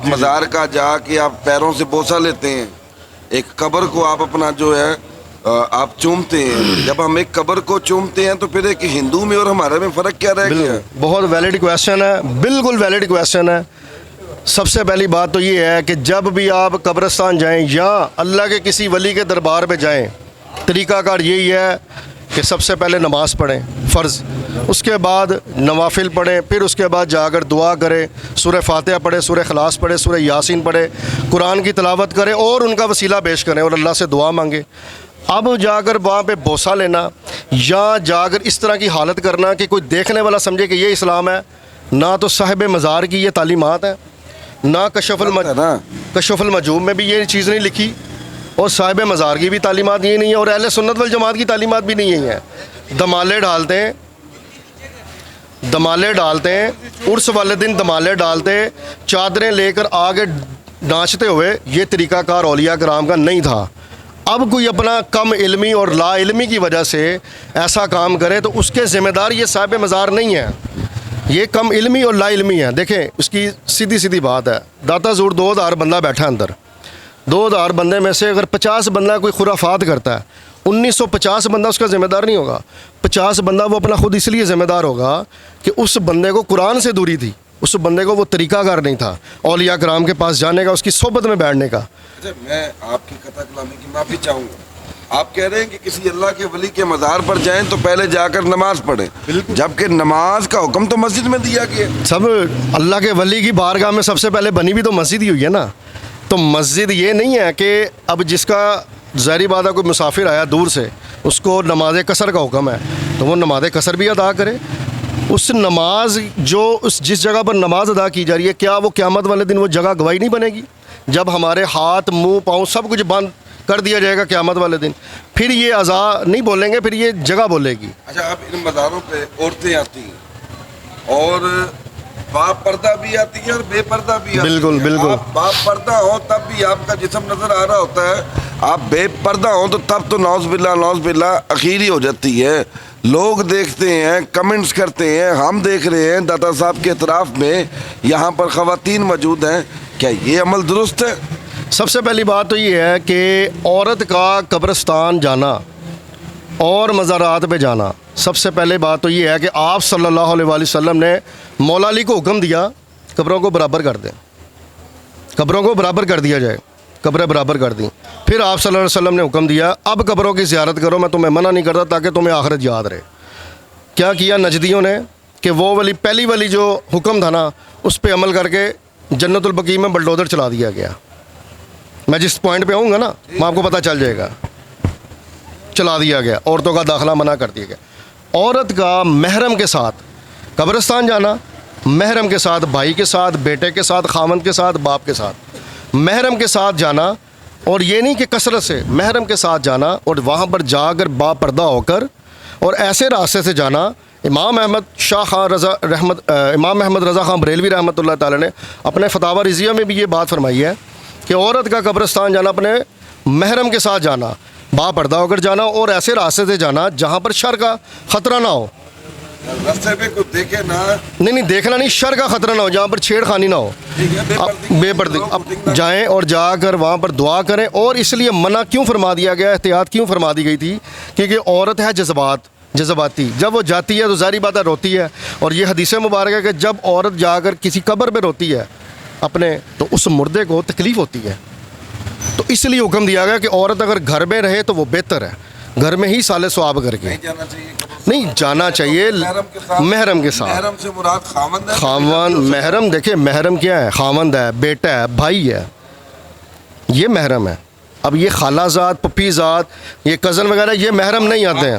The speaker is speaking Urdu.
آپ مزار کا جا کے آپ پیروں سے بوسہ لیتے ہیں, ایک قبر کو آپ اپنا جو ہے آپ چومتے ہیں. جب ہم ایک قبر کو چومتے ہیں تو پھر ایک ہندو میں اور ہمارے میں فرق کیا رہ گیا؟ بہت ویلڈ کویشچن ہے, بالکل ویلڈ کویشچن ہے. سب سے پہلی بات تو یہ ہے کہ جب بھی آپ قبرستان جائیں یا اللہ کے کسی ولی کے دربار پہ جائیں, طریقہ کار یہی ہے کہ سب سے پہلے نماز پڑھیں فرض, اس کے بعد نوافل پڑھیں, پھر اس کے بعد جا کر دعا کریں, سورہ فاتحہ پڑھیں, سورہ اخلاص پڑھیں, سورہ یاسین پڑھیں, قرآن کی تلاوت کریں اور ان کا وسیلہ پیش کریں اور اللہ سے دعا مانگیں. اب جا کر وہاں پہ بوسہ لینا یا جا کر اس طرح کی حالت کرنا کہ کوئی دیکھنے والا سمجھے کہ یہ اسلام ہے, نہ تو صاحب مزار کی یہ تعلیمات ہیں, نہ کشف المجوب میں بھی یہ چیز نہیں لکھی, اور صاحب مزار کی بھی تعلیمات یہ نہیں ہے, اور اہل سنت والجماعت کی تعلیمات بھی نہیں ہیں. دمالے ڈالتے ہیں عرس والے دن, دمالے ڈالتے, چادریں لے کر آگے ناچتے ہوئے, یہ طریقہ کار اولیاء کرام کا نہیں تھا. اب کوئی اپنا کم علمی اور لا علمی کی وجہ سے ایسا کام کرے تو اس کے ذمہ دار یہ صاحب مزار نہیں ہے, یہ کم علمی اور لا علمی ہے. دیکھیں اس کی سیدھی بات ہے, داتا زور 2000 بندہ بیٹھا اندر, 2000 بندے میں سے اگر 50 بندہ کوئی خرافات کرتا ہے, 1950 بندہ اس کا ذمہ دار نہیں ہوگا. 50 بندہ وہ اپنا خود اس لیے ذمہ دار ہوگا کہ اس بندے کو قرآن سے دوری تھی, اس بندے کو وہ طریقہ کار نہیں تھا اولیاء کرام کے پاس جانے کا, اس کی صحبت میں بیٹھنے کا. میں آپ کی قطع کلامی کی معافی چاہوں گا. آپ کہہ رہے ہیں کہ کسی اللہ کے ولی کے مزار پر جائیں تو پہلے جا کر نماز پڑھیں, جبکہ نماز کا حکم تو مسجد میں دیا گیا. سب اللہ کے ولی کی بارگاہ میں سب سے پہلے بنی بھی تو مسجد ہی ہوئی ہے نا. تو مسجد یہ نہیں ہے کہ اب جس کا ظاہری بات ہے کوئی مسافر آیا دور سے, اس کو نماز قصر کا حکم ہے تو وہ نماز قصر بھی ادا کرے. اس نماز جو جس جگہ پر نماز ادا کی جا رہی ہے, کیا وہ قیامت والے دن وہ جگہ گواہی نہیں بنے گی؟ جب ہمارے ہاتھ منہ پاؤں سب کچھ بند کر دیا جائے گا قیامت والے دن, پھر یہ اذا نہیں بولیں گے, پھر یہ جگہ بولے گی. اچھا, اب ان مزاروں پہ عورتیں آتی ہیں اور باپ پردہ بھی آتی ہے اور بے پردہ بھی آتی ہے. بالکل. آپ باپ پردہ ہو تب بھی آپ کا جسم نظر آ رہا ہوتا ہے, آپ بے پردہ ہوں تو تب تو نعوذ باللہ اخیری ہو جاتی ہے. لوگ دیکھتے ہیں, کمنٹس کرتے ہیں, ہم دیکھ رہے ہیں داتا صاحب کے اطراف میں یہاں پر خواتین موجود ہیں. کیا یہ عمل درست ہے؟ سب سے پہلی بات تو یہ ہے کہ عورت کا قبرستان جانا اور مزارات پہ جانا, سب سے پہلے بات تو یہ ہے کہ آپ صلی اللہ علیہ وآلہ وسلم نے مولا علی کو حکم دیا قبروں کو برابر کر دیں, قبروں کو برابر کر دیا جائے, قبریں برابر کر دیں. پھر آپ صلی اللہ علیہ وسلم نے حکم دیا اب قبروں کی زیارت کرو, میں تمہیں منع نہیں کرتا تاکہ تمہیں آخرت یاد رہے. کیا کیا نجدیوں نے کہ وہ ولی پہلی والی جو حکم تھا نا اس پہ عمل کر کے جنت البقیع میں بلڈوزر چلا دیا گیا. میں جس پوائنٹ پہ آؤں گا نا وہاں آپ کو پتہ چل جائے گا, چلا دیا گیا, عورتوں کا داخلہ منع کر دیا گیا. عورت کا محرم کے ساتھ قبرستان جانا, محرم کے ساتھ بھائی کے ساتھ, بیٹے کے ساتھ, خاوند کے ساتھ, باپ کے ساتھ, محرم کے ساتھ جانا, اور یہ نہیں کہ کثرت سے, محرم کے ساتھ جانا اور وہاں پر جا کر با پردہ ہو کر اور ایسے راستے سے جانا. امام احمد رضا خان بریلوی رحمۃ اللہ تعالی نے اپنے فتاوی رضیہ میں بھی یہ بات فرمائی ہے کہ عورت کا قبرستان جانا اپنے محرم کے ساتھ جانا, با پردہ ہو کر جانا اور ایسے راستے سے جانا جہاں پر شر کا خطرہ نہ ہو. راستے پہ کوئی دیکھے نہ, نہیں دیکھنا نہیں, شر کا خطرہ نہ ہو, جہاں پر چھیڑ خانی نہ ہو, بے پردگی. اب جائیں اور جا کر وہاں پر دعا کریں. اور اس لیے منع کیوں فرما دیا گیا, احتیاط کیوں فرما دی گئی تھی, کیونکہ عورت ہے جذباتی, جب وہ جاتی ہے تو ظاہری بات ہے روتی ہے. اور یہ حدیث مبارک ہے کہ جب عورت جا کر کسی قبر پہ روتی ہے اپنے, تو اس مردے کو تکلیف ہوتی ہے. تو اس لیے حکم دیا گیا کہ عورت اگر گھر میں رہے تو وہ بہتر ہے, گھر میں ہی صالح ثواب کر کے. نہیں جانا چاہیے محرم کے ساتھ. محرم سے مراد خاوند ہے, خاوند محرم. دیکھیں محرم کیا ہے, خاوند ہے, بیٹا ہے, بھائی ہے, یہ محرم ہے. اب یہ خالہ زاد, پپی زاد, یہ کزن وغیرہ یہ محرم نہیں آتے ہیں.